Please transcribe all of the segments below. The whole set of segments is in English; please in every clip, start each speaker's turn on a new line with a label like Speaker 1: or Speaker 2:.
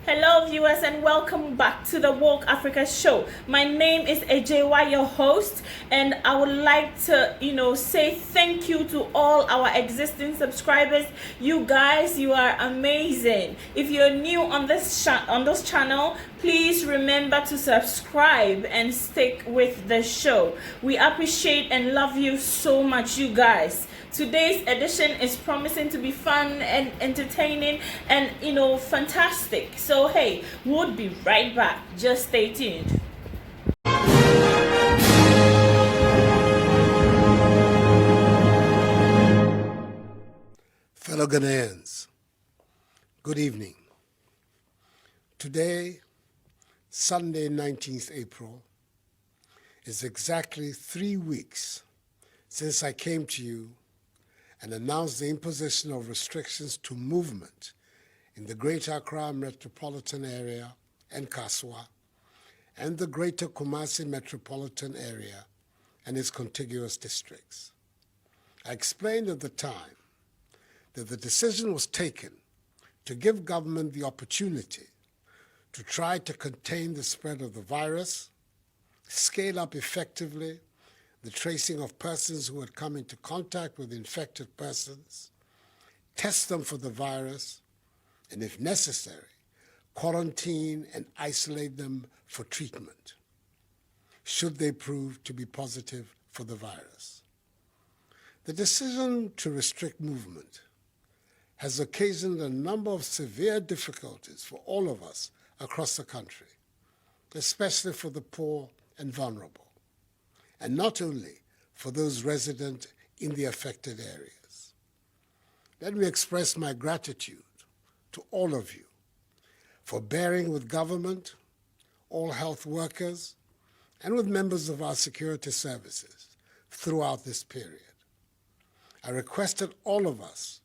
Speaker 1: Hello viewers and welcome back to the Woke Africa show. My name is Ejewa, your host, and I would like to, say thank you to all our existing subscribers. You guys, you are amazing. If you're new on this channel, please remember to subscribe and stick with the show. We appreciate and love you so much, you guys. Today's edition is promising to be fun and entertaining and, fantastic. So, hey, we'll be right back. Just stay tuned.
Speaker 2: Fellow Ghanaians, good evening. Today, Sunday, 19th April, is exactly 3 weeks since I came to you and announced the imposition of restrictions to movement in the Greater Accra Metropolitan Area and Kaswa, and the Greater Kumasi Metropolitan Area and its contiguous districts. I explained at the time that the decision was taken to give government the opportunity to try to contain the spread of the virus, scale up effectively the tracing of persons who had come into contact with infected persons, test them for the virus, and if necessary, quarantine and isolate them for treatment, should they prove to be positive for the virus. The decision to restrict movement has occasioned a number of severe difficulties for all of us across the country, especially for the poor and vulnerable, and not only for those resident in the affected areas. Let me express my gratitude to all of you for bearing with government, all health workers, and with members of our security services throughout this period. I requested all of us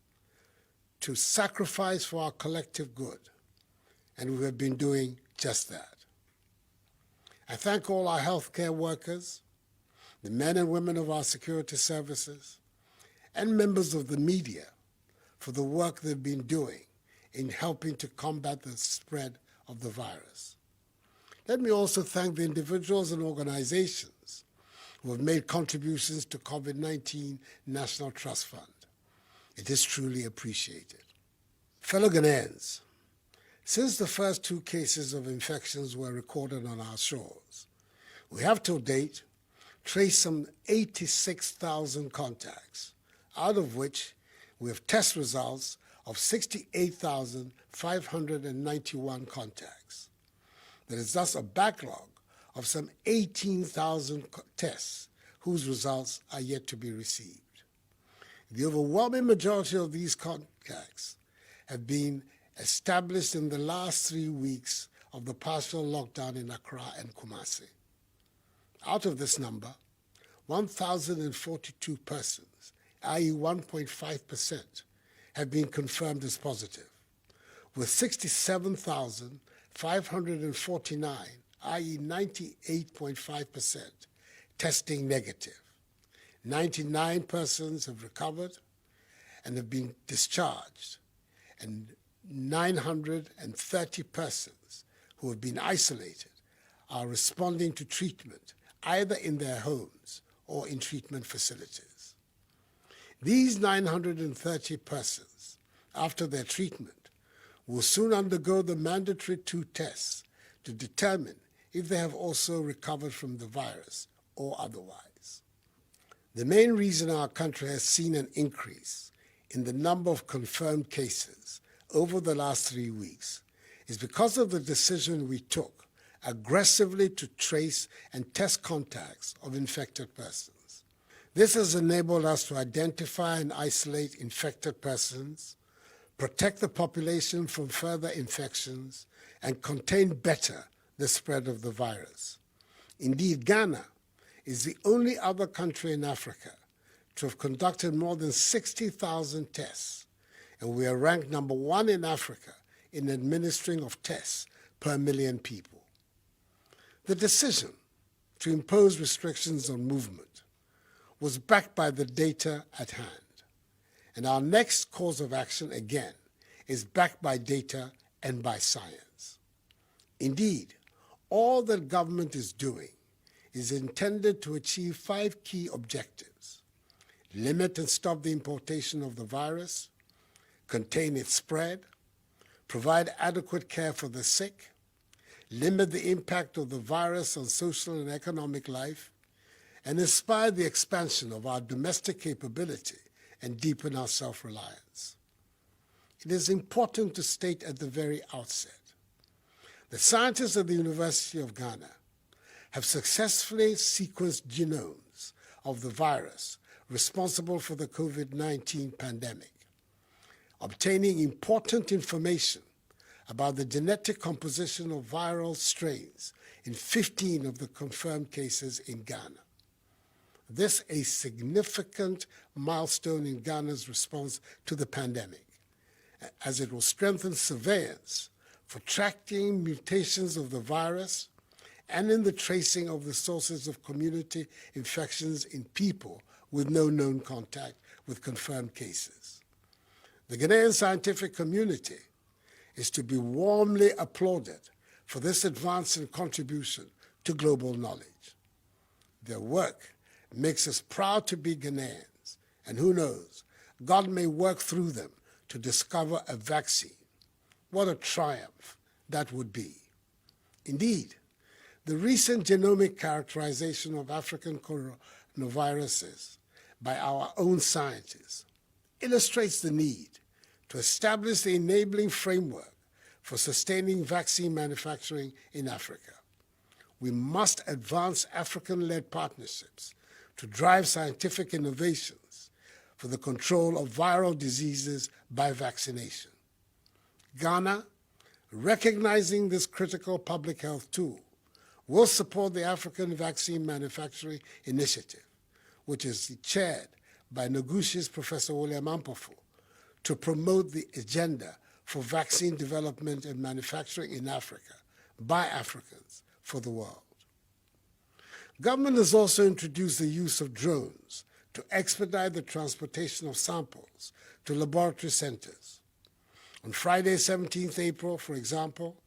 Speaker 2: to sacrifice for our collective good, and we have been doing just that. I thank all our healthcare workers, the men and women of our security services, and members of the media for the work they've been doing in helping to combat the spread of the virus. Let me also thank the individuals and organizations who have made contributions to COVID-19 National Trust Fund. It is truly appreciated. Fellow Ghanaians, since the first 2 cases of infections were recorded on our shores, we have to date traced some 86,000 contacts, out of which we have test results of 68,591 contacts. There is thus a backlog of some 18,000 tests whose results are yet to be received. The overwhelming majority of these contacts have been established in the last 3 weeks of the partial lockdown in Accra and Kumasi. Out of this number, 1,042 persons, i.e. 1.5%, have been confirmed as positive, with 67,549, i.e. 98.5%, testing negative. 99 persons have recovered and have been discharged, and 930 persons who have been isolated are responding to treatment either in their homes or in treatment facilities. These 930 persons, after their treatment, will soon undergo the mandatory 2 tests to determine if they have also recovered from the virus or otherwise. The main reason our country has seen an increase in the number of confirmed cases over the last 3 weeks is because of the decision we took aggressively to trace and test contacts of infected persons. This has enabled us to identify and isolate infected persons, protect the population from further infections, and contain better the spread of the virus. Indeed, Ghana is the only other country in Africa to have conducted more than 60,000 tests, and we are ranked number 1 in Africa in administering of tests per million people. The decision to impose restrictions on movement was backed by the data at hand, and our next course of action, again, is backed by data and by science. Indeed, all that government is doing is intended to achieve 5 key objectives: limit and stop the importation of the virus, contain its spread, provide adequate care for the sick, limit the impact of the virus on social and economic life, and inspire the expansion of our domestic capability and deepen our self-reliance. It is important to state at the very outset that scientists at the University of Ghana have successfully sequenced genomes of the virus responsible for the COVID-19 pandemic, obtaining important information about the genetic composition of viral strains in 15 of the confirmed cases in Ghana. This is a significant milestone in Ghana's response to the pandemic, as it will strengthen surveillance for tracking mutations of the virus and in the tracing of the sources of community infections in people with no known contact with confirmed cases. The Ghanaian scientific community is to be warmly applauded for this advance and contribution to global knowledge. Their work makes us proud to be Ghanaians, and who knows, God may work through them to discover a vaccine. What a triumph that would be. Indeed, the recent genomic characterization of African coronaviruses by our own scientists illustrates the need to establish the enabling framework for sustaining vaccine manufacturing in Africa. We must advance African-led partnerships to drive scientific innovations for the control of viral diseases by vaccination. Ghana, recognizing this critical public health tool, will support the African Vaccine Manufacturing Initiative, which is chaired by Noguchi's Professor William Ampofo, to promote the agenda for vaccine development and manufacturing in Africa by Africans for the world. Government has also introduced the use of drones to expedite the transportation of samples to laboratory centers. On Friday, 17th April, for example,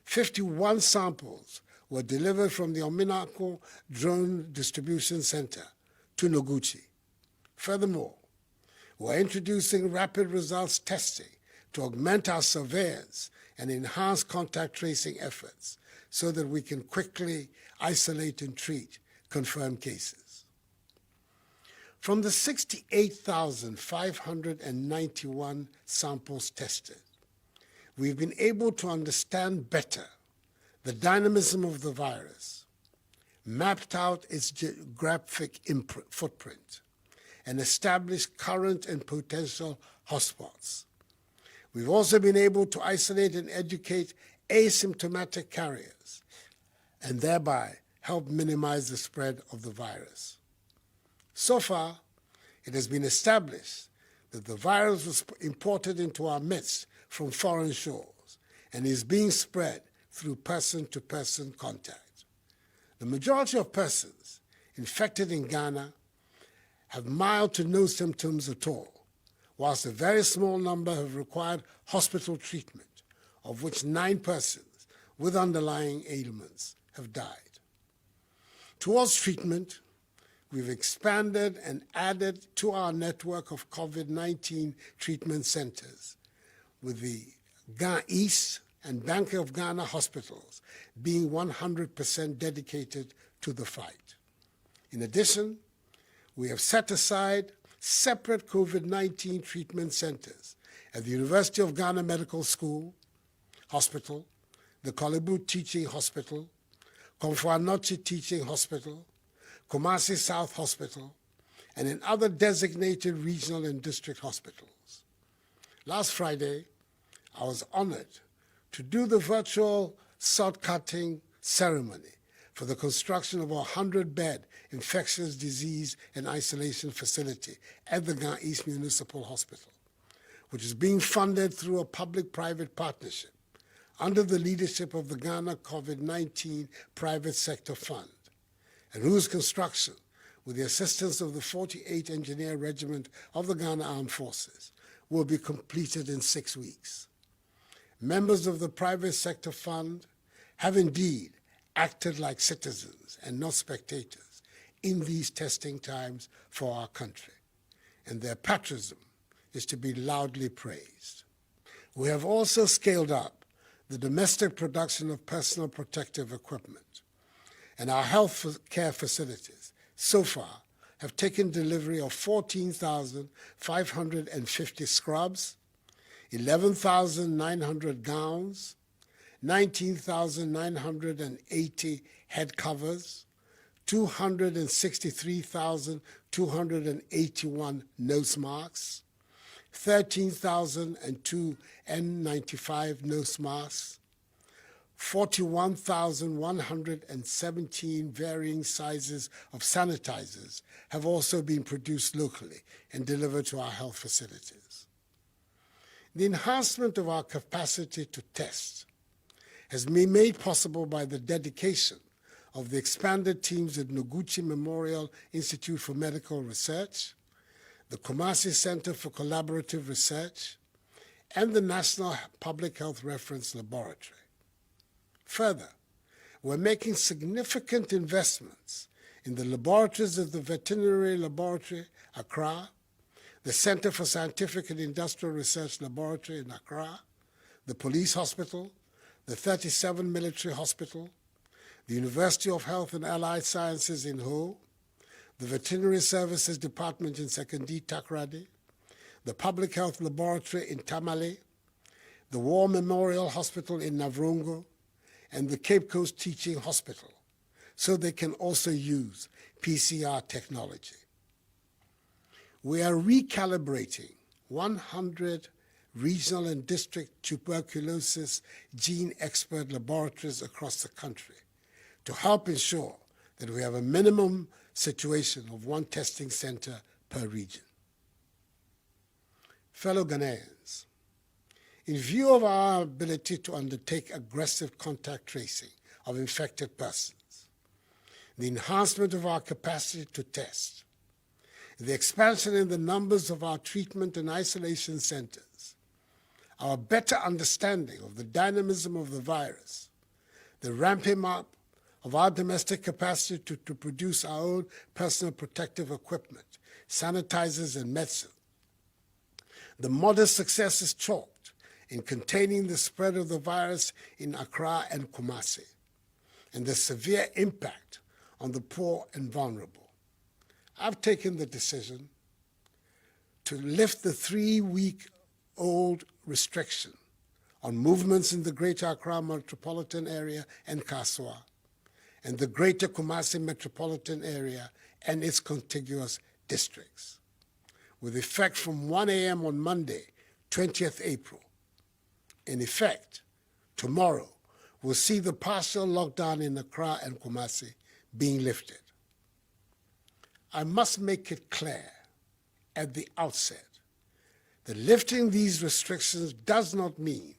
Speaker 2: 51 samples were delivered from the Ominako Drone Distribution Center to Noguchi. Furthermore, we're introducing rapid results testing to augment our surveillance and enhance contact tracing efforts so that we can quickly isolate and treat confirmed cases. From the 68,591 samples tested, we've been able to understand better the dynamism of the virus, mapped out its geographic footprint, and established current and potential hotspots. We've also been able to isolate and educate asymptomatic carriers and thereby help minimize the spread of the virus. So far, it has been established that the virus was imported into our midst from foreign shores and is being spread through person-to-person contact. The majority of persons infected in Ghana have mild to no symptoms at all, whilst a very small number have required hospital treatment, of which 9 persons with underlying ailments have died. Towards treatment, we've expanded and added to our network of COVID-19 treatment centers, with the Ghana East and Bank of Ghana hospitals being 100% dedicated to the fight. In addition, we have set aside separate COVID-19 treatment centers at the University of Ghana Medical School, Hospital, the Kolebu Teaching Hospital, Akuffo-Addo Teaching Hospital, Kumasi South Hospital, and in other designated regional and district hospitals. Last Friday, I was honored to do the virtual sod-cutting ceremony for the construction of a 100-bed infectious disease and isolation facility at the Ghana East Municipal Hospital, which is being funded through a public-private partnership under the leadership of the Ghana COVID-19 Private Sector Fund, and whose construction, with the assistance of the 48th Engineer Regiment of the Ghana Armed Forces, will be completed in 6 weeks. members of the private sector fund have indeed acted like citizens and not spectators in these testing times for our country, and their patriotism is to be loudly praised. We have also scaled up the domestic production of personal protective equipment, and our health care facilities so far have taken delivery of 14,550 scrubs, 11,900 gowns, 19,980 head covers, 263,281 nose masks, 13,002 N95 nose masks, 41,117 varying sizes of sanitizers have also been produced locally and delivered to our health facilities. The enhancement of our capacity to test has been made possible by the dedication of the expanded teams at Noguchi Memorial Institute for Medical Research, the Kumasi Center for Collaborative Research, and the National Public Health Reference Laboratory. Further, we're making significant investments in the laboratories of the Veterinary Laboratory, Accra, the Center for Scientific and Industrial Research Laboratory in Accra, the Police Hospital, the 37 Military Hospital, the University of Health and Allied Sciences in Ho, the Veterinary Services Department in Sekondi Takoradi, the Public Health Laboratory in Tamale, the War Memorial Hospital in Navrongo, and the Cape Coast Teaching Hospital, so they can also use PCR technology. We are recalibrating 100 regional and district tuberculosis gene expert laboratories across the country to help ensure that we have a minimum situation of one testing center per region. Fellow Ghanaians, in view of our ability to undertake aggressive contact tracing of infected persons, the enhancement of our capacity to test, the expansion in the numbers of our treatment and isolation centers, our better understanding of the dynamism of the virus, the ramping up of our domestic capacity to produce our own personal protective equipment, sanitizers, and medicine, the modest successes chalked in containing the spread of the virus in Accra and Kumasi, and the severe impact on the poor and vulnerable. I've taken the decision to lift the 3-week-old restriction on movements in the Greater Accra metropolitan area and Kaswa, and the Greater Kumasi metropolitan area and its contiguous districts, with effect from 1 a.m. on Monday, 20th April. In effect, tomorrow, we'll see the partial lockdown in Accra and Kumasi being lifted. I must make it clear at the outset that lifting these restrictions does not mean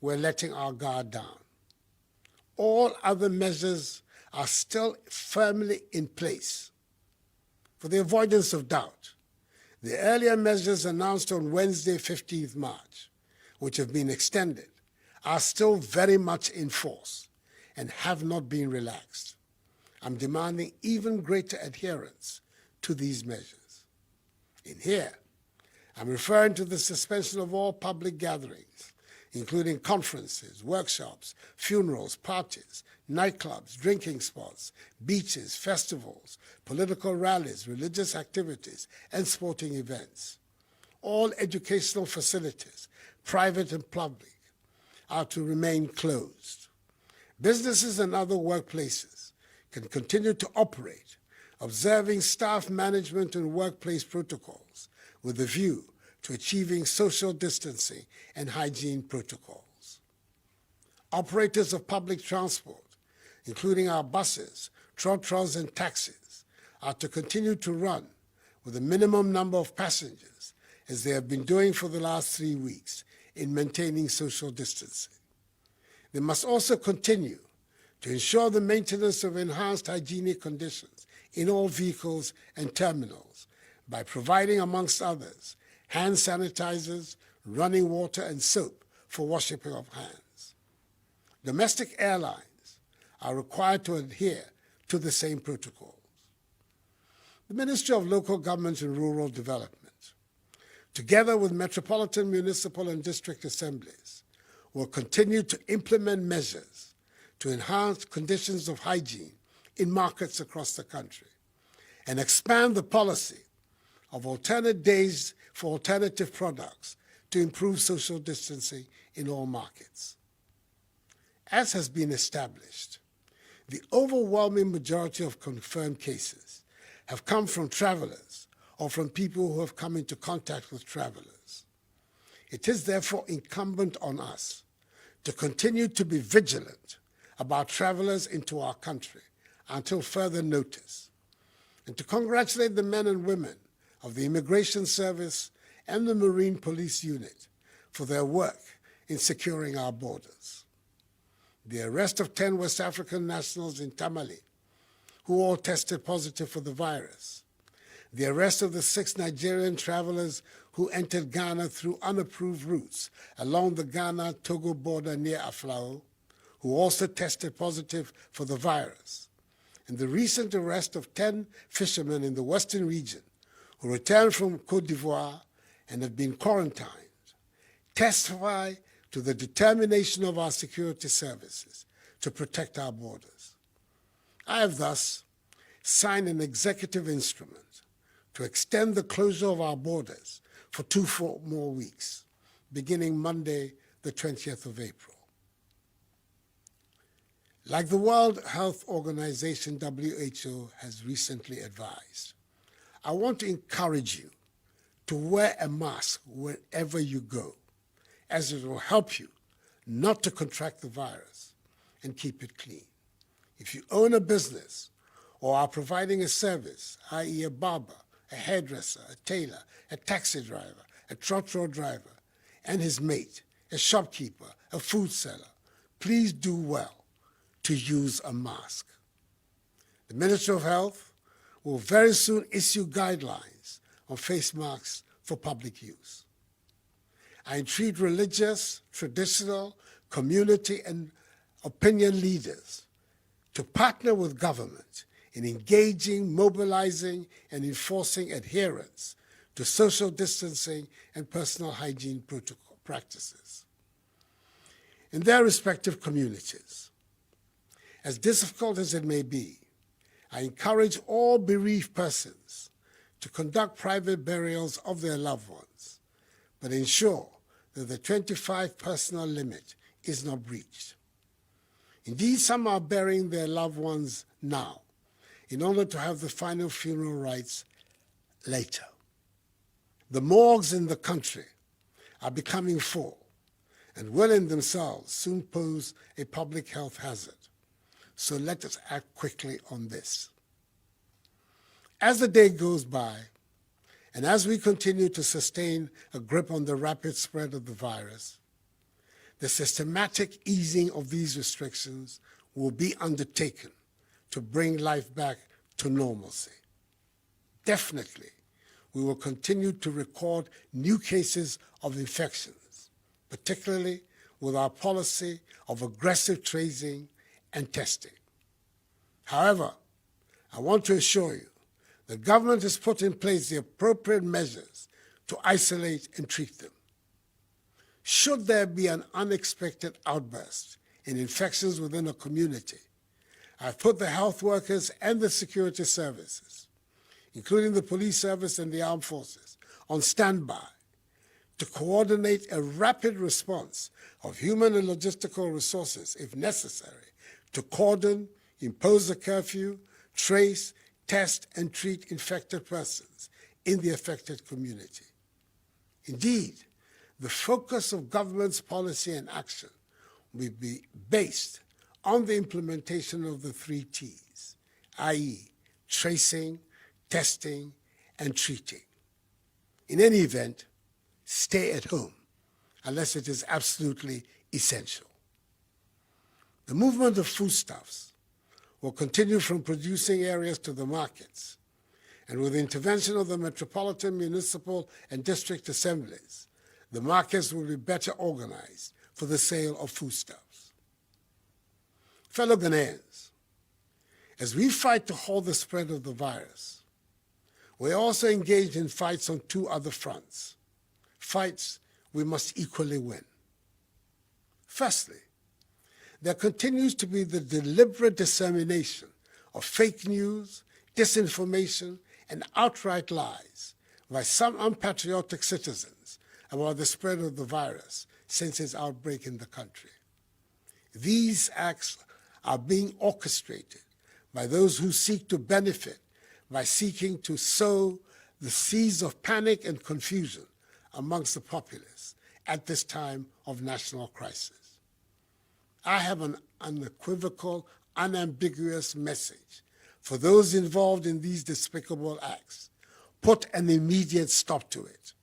Speaker 2: we're letting our guard down. All other measures are still firmly in place. For the avoidance of doubt, the earlier measures announced on Wednesday, 15th March, which have been extended, are still very much in force and have not been relaxed. I'm demanding even greater adherence to these measures. In here, I'm referring to the suspension of all public gatherings, including conferences, workshops, funerals, parties, nightclubs, drinking spots, beaches, festivals, political rallies, religious activities, and sporting events. All educational facilities, private and public, are to remain closed. Businesses and other workplaces can continue to operate, observing staff management and workplace protocols with a view to achieving social distancing and hygiene protocols. Operators of public transport, including our buses, trotros, and taxis, are to continue to run with a minimum number of passengers, as they have been doing for the last 3 weeks in maintaining social distancing. They must also continue to ensure the maintenance of enhanced hygienic conditions in all vehicles and terminals by providing, amongst others, hand sanitizers, running water, and soap for washing of hands. Domestic airlines are required to adhere to the same protocols. The Ministry of Local Government and Rural Development, together with metropolitan, municipal, and district assemblies, will continue to implement measures to enhance conditions of hygiene in markets across the country and expand the policy of alternate days for alternative products to improve social distancing in all markets. As has been established, the overwhelming majority of confirmed cases have come from travelers or from people who have come into contact with travelers. It is therefore incumbent on us to continue to be vigilant about travelers into our country until further notice, and to congratulate the men and women of the Immigration Service and the Marine Police Unit for their work in securing our borders. The arrest of 10 West African nationals in Tamale, who all tested positive for the virus. The arrest of the 6 Nigerian travelers who entered Ghana through unapproved routes along the Ghana-Togo border near Aflao, who also tested positive for the virus. And the recent arrest of 10 fishermen in the Western region who returned from Côte d'Ivoire and have been quarantined testify to the determination of our security services to protect our borders. I have thus signed an executive instrument to extend the closure of our borders for 2 more weeks, beginning Monday, the 20th of April. Like the World Health Organization, WHO, has recently advised, I want to encourage you to wear a mask wherever you go, as it will help you not to contract the virus and keep it clean. If you own a business or are providing a service, i.e. a barber, a hairdresser, a tailor, a taxi driver, a trotro driver, and his mate, a shopkeeper, a food seller, please do well to use a mask. The Ministry of Health will very soon issue guidelines on face masks for public use. I entreat religious, traditional, community, and opinion leaders to partner with government in engaging, mobilizing, and enforcing adherence to social distancing and personal hygiene protocol practices in their respective communities. As difficult as it may be, I encourage all bereaved persons to conduct private burials of their loved ones, but ensure that the 25 personal limit is not breached. Indeed, some are burying their loved ones now in order to have the final funeral rites later. The morgues in the country are becoming full and will in themselves soon pose a public health hazard. So let us act quickly on this. As the day goes by, and as we continue to sustain a grip on the rapid spread of the virus, the systematic easing of these restrictions will be undertaken to bring life back to normalcy. Definitely, we will continue to record new cases of infections, particularly with our policy of aggressive tracing and testing. However, I want to assure you the government has put in place the appropriate measures to isolate and treat them. Should there be an unexpected outburst in infections within a community, I've put the health workers and the security services, including the police service and the armed forces, on standby to coordinate a rapid response of human and logistical resources, if necessary, to cordon, impose a curfew, trace, test, and treat infected persons in the affected community. Indeed, the focus of government's policy and action will be based on the implementation of the 3 T's, i.e. tracing, testing, and treating. In any event, stay at home unless it is absolutely essential. The movement of foodstuffs will continue from producing areas to the markets, and with the intervention of the metropolitan, municipal, and district assemblies, the markets will be better organized for the sale of foodstuffs. Fellow Ghanaians, as we fight to halt the spread of the virus, we're also engaged in fights on two other fronts, fights we must equally win. Firstly, there continues to be the deliberate dissemination of fake news, disinformation, and outright lies by some unpatriotic citizens about the spread of the virus since its outbreak in the country. These acts are being orchestrated by those who seek to benefit by seeking to sow the seeds of panic and confusion amongst the populace at this time of national crisis. I have an unequivocal, unambiguous message for those involved in these despicable acts. Put an immediate stop to it,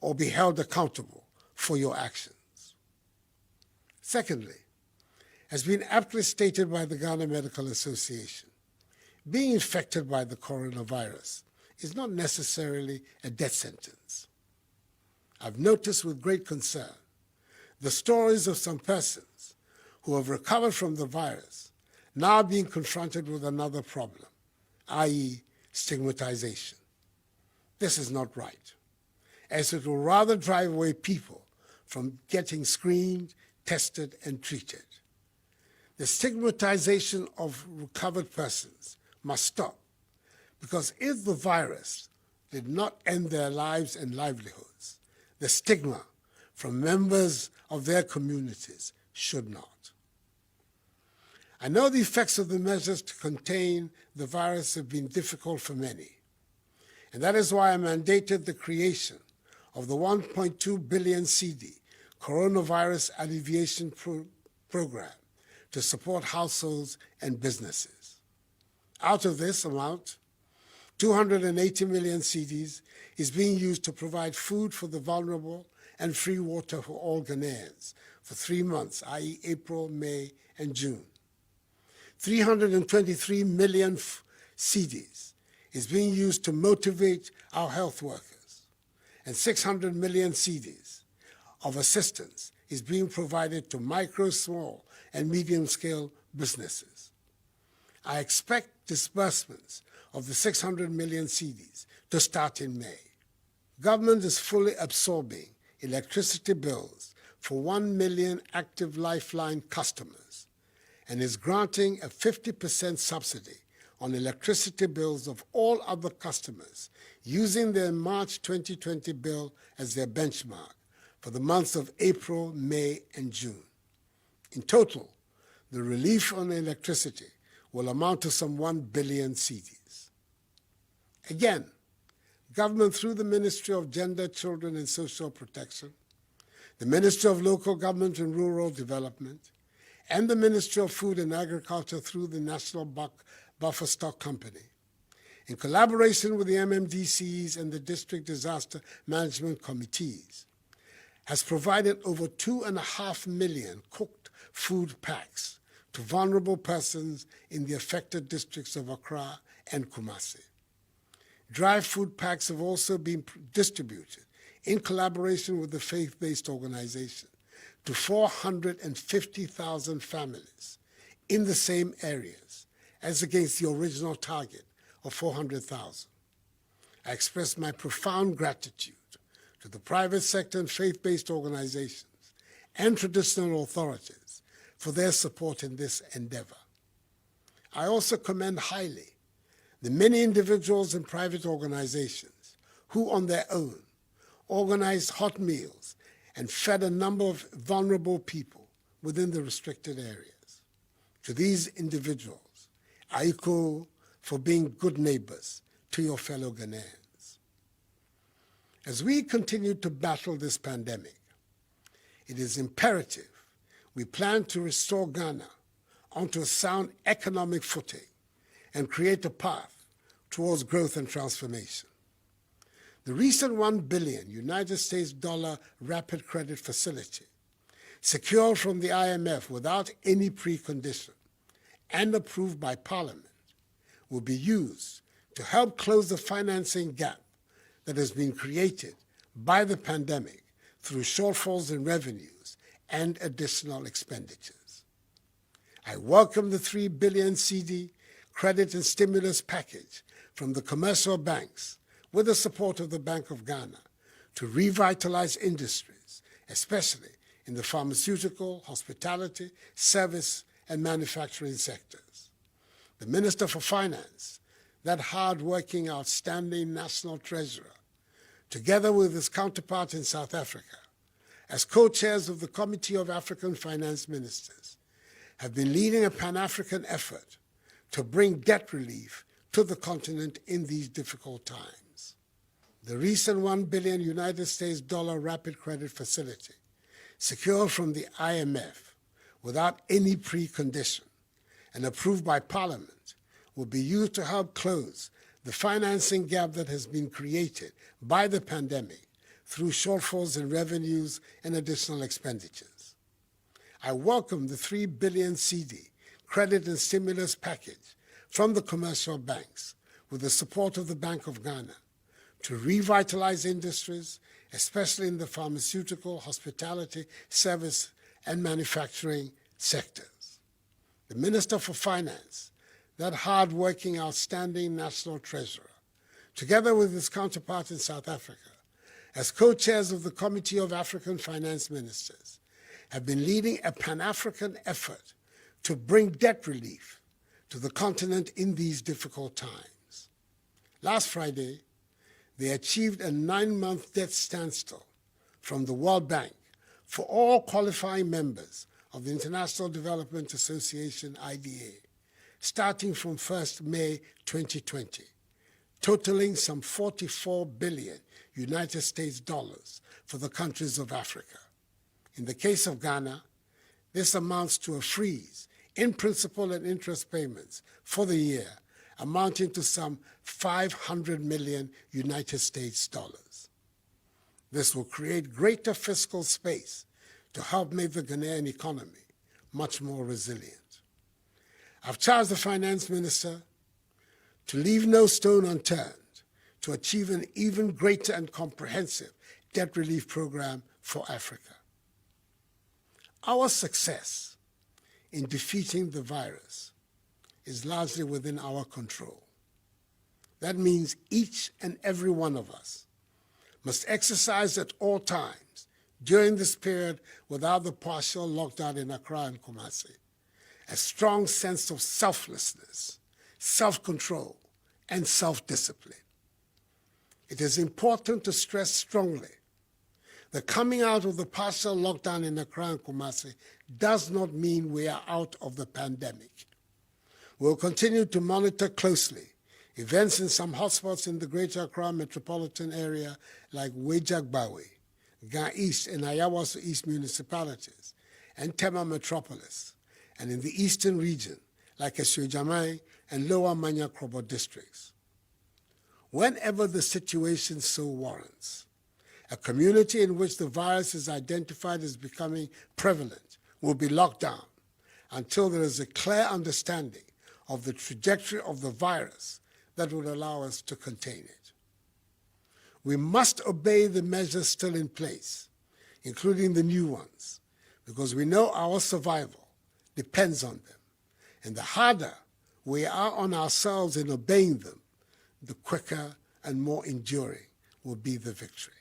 Speaker 2: or be held accountable for your actions. Secondly, as been aptly stated by the Ghana Medical Association, being infected by the coronavirus is not necessarily a death sentence. I've noticed with great concern the stories of some persons who have recovered from the virus now being confronted with another problem, i.e. stigmatization. This is not right, as it will rather drive away people from getting screened, tested, and treated. The stigmatization of recovered persons must stop, because if the virus did not end their lives and livelihoods, the stigma from members of their communities should not. I know the effects of the measures to contain the virus have been difficult for many, and that is why I mandated the creation of the 1.2 billion cedi Coronavirus Alleviation Program to support households and businesses. Out of this amount, 280 million cedis is being used to provide food for the vulnerable and free water for all Ghanaians for 3 months, i.e. April, May, and June. 323 million cedis is being used to motivate our health workers, and 600 million cedis of assistance is being provided to micro, small, and medium-scale businesses. I expect disbursements of the 600 million cedis to start in May. Government is fully absorbing electricity bills for 1 million active Lifeline customers and is granting a 50% subsidy on electricity bills of all other customers using their March 2020 bill as their benchmark for the months of April, May, and June. In total, the relief on electricity will amount to some 1 billion cedis. Again, government through the Ministry of Gender, Children and Social Protection, the Ministry of Local Government and Rural Development, and the Ministry of Food and Agriculture through the National Buffer Stock Company, in collaboration with the MMDCs and the District Disaster Management Committees, has provided over 2.5 million cooked food packs to vulnerable persons in the affected districts of Accra and Kumasi. Dry food packs have also been distributed in collaboration with the faith-based organization to 450,000 families in the same areas as against the original target of 400,000. I express my profound gratitude to the private sector and faith-based organizations and traditional authorities for their support in this endeavor. I also commend highly the many individuals and private organizations who on their own organized hot meals and fed a number of vulnerable people within the restricted areas. To these individuals, I echo for being good neighbors to your fellow Ghanaians. As we continue to battle this pandemic, it is imperative we plan to restore Ghana onto a sound economic footing and create a path towards growth and transformation. The recent $1 billion United States dollar rapid credit facility, secured from the IMF without any precondition and approved by Parliament, will be used to help close the financing gap that has been created by the pandemic through shortfalls in revenues and additional expenditures. I welcome the 3 billion cedi credit and stimulus package from the commercial banks with the support of the Bank of Ghana to revitalize industries, especially in the pharmaceutical, hospitality, service, and manufacturing sectors. The Minister for Finance, that hard-working, outstanding national treasurer, together with his counterpart in South Africa, as co-chairs of the Committee of African Finance Ministers, have been leading a Pan-African effort to bring debt relief to the continent in these difficult times. The recent $1 billion United States dollar rapid credit facility, secured from the IMF without any precondition and approved by Parliament, will be used to help close the financing gap that has been created by the pandemic through shortfalls in revenues and additional expenditures. I welcome the 3 billion cedi credit and stimulus package from the commercial banks with the support of the Bank of Ghana to revitalize industries, especially in the pharmaceutical, hospitality, service, and manufacturing sectors. The Minister for Finance, that hard-working, outstanding national treasurer, together with his counterpart in South Africa, as co-chairs of the Committee of African Finance Ministers, have been leading a Pan-African effort to bring debt relief to the continent in these difficult times. Last Friday, they achieved a 9-month debt standstill from the World Bank for all qualifying members of the International Development Association, IDA, starting from 1st May 2020, totaling some 44 billion United States dollars for the countries of Africa. In the case of Ghana, this amounts to a freeze in principal and interest payments for the year, amounting to some 500 million United States dollars. This will create greater fiscal space to help make the Ghanaian economy much more resilient. I've charged the Finance Minister to leave no stone unturned to achieve an even greater and comprehensive debt relief program for Africa. Our success in defeating the virus is largely within our control. That means each and every one of us must exercise at all times during this period without the partial lockdown in Accra and Kumasi a strong sense of selflessness, self-control, and self-discipline. It is important to stress strongly that coming out of the partial lockdown in Accra and Kumasi does not mean we are out of the pandemic. We'll continue to monitor closely events in some hotspots in the Greater Accra metropolitan area like Wejagbawe, Ga East and Ayawaso East municipalities, and Tema metropolis, and in the eastern region like Esuejamai and Lower Manya Krobo districts. Whenever the situation so warrants, a community in which the virus is identified as becoming prevalent will be locked down until there is a clear understanding of the trajectory of the virus that would allow us to contain it. We must obey the measures still in place, including the new ones, because we know our survival depends on them. And the harder we are on ourselves in obeying them, the quicker and more enduring will be the victory.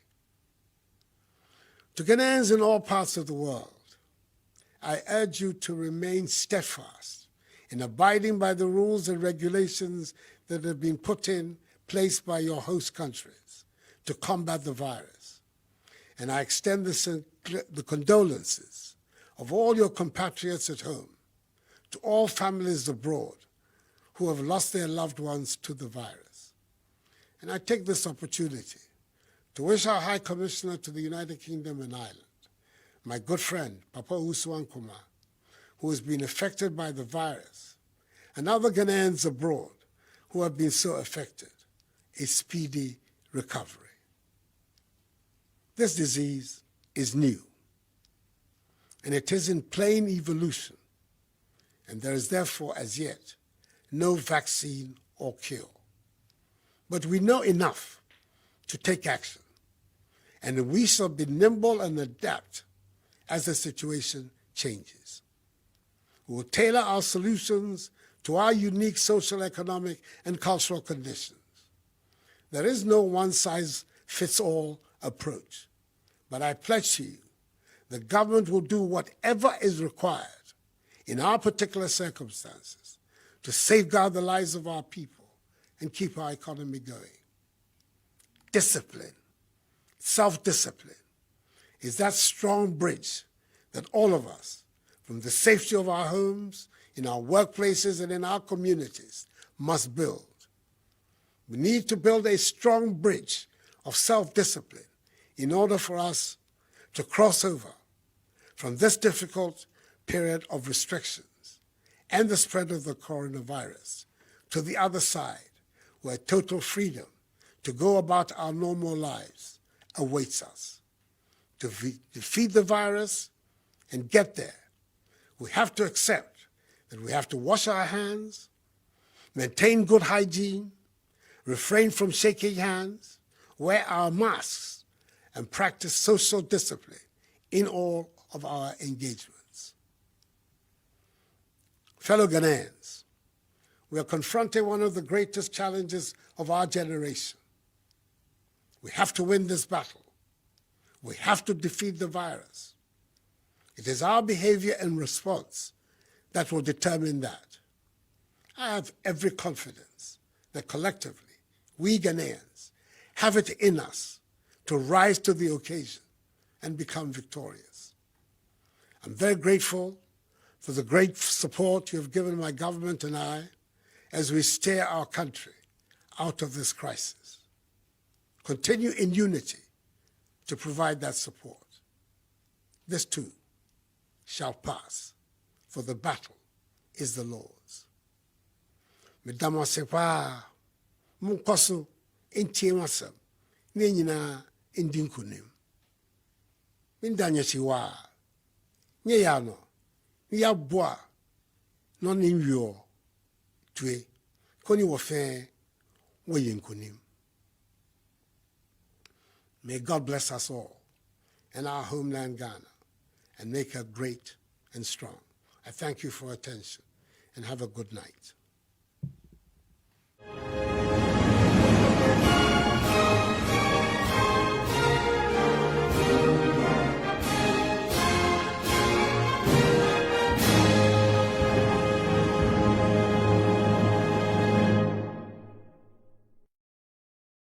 Speaker 2: To Ghanaians in all parts of the world, I urge you to remain steadfast in abiding by the rules and regulations that have been put in place by your host countries to combat the virus. And I extend the condolences of all your compatriots at home to all families abroad who have lost their loved ones to the virus. And I take this opportunity to wish our High Commissioner to the United Kingdom and Ireland, my good friend, Papa Owusu Nkrumah, who has been affected by the virus, and other Ghanaians abroad who have been so affected, a speedy recovery. This disease is new, and it is in plain evolution, and there is therefore as yet no vaccine or cure. But we know enough to take action, and we shall be nimble and adapt as the situation changes. We will tailor our solutions to our unique social, economic, and cultural conditions. There is no one-size-fits-all approach, but I pledge to you the government will do whatever is required in our particular circumstances to safeguard the lives of our people and keep our economy going. Discipline, self-discipline, is that strong bridge that all of us, from the safety of our homes, in our workplaces, and in our communities, must build. We need to build a strong bridge of self-discipline in order for us to cross over from this difficult period of restrictions and the spread of the coronavirus to the other side, where total freedom to go about our normal lives awaits us. To defeat the virus and get there, we have to accept that we have to wash our hands, maintain good hygiene, refrain from shaking hands, wear our masks, and practice social discipline in all of our engagements. Fellow Ghanaians, we are confronting one of the greatest challenges of our generation. We have to win this battle. We have to defeat the virus. It is our behavior and response that will determine that. I have every confidence that collectively, we Ghanaians have it in us to rise to the occasion and become victorious. I'm very grateful for the great support you have given my government and I as we steer our country out of this crisis. Continue in unity to provide that support. This too shall pass, for the battle is the Lord's. Medama sepa munkoso entie masam ne nyina endi nkonim. Mindanya chiwa nye ya no ya boa no ni nwo tue koni wo fe wo yenkonim. May God bless us all and our homeland Ghana and make her great and strong. I thank you for your attention and have a good night.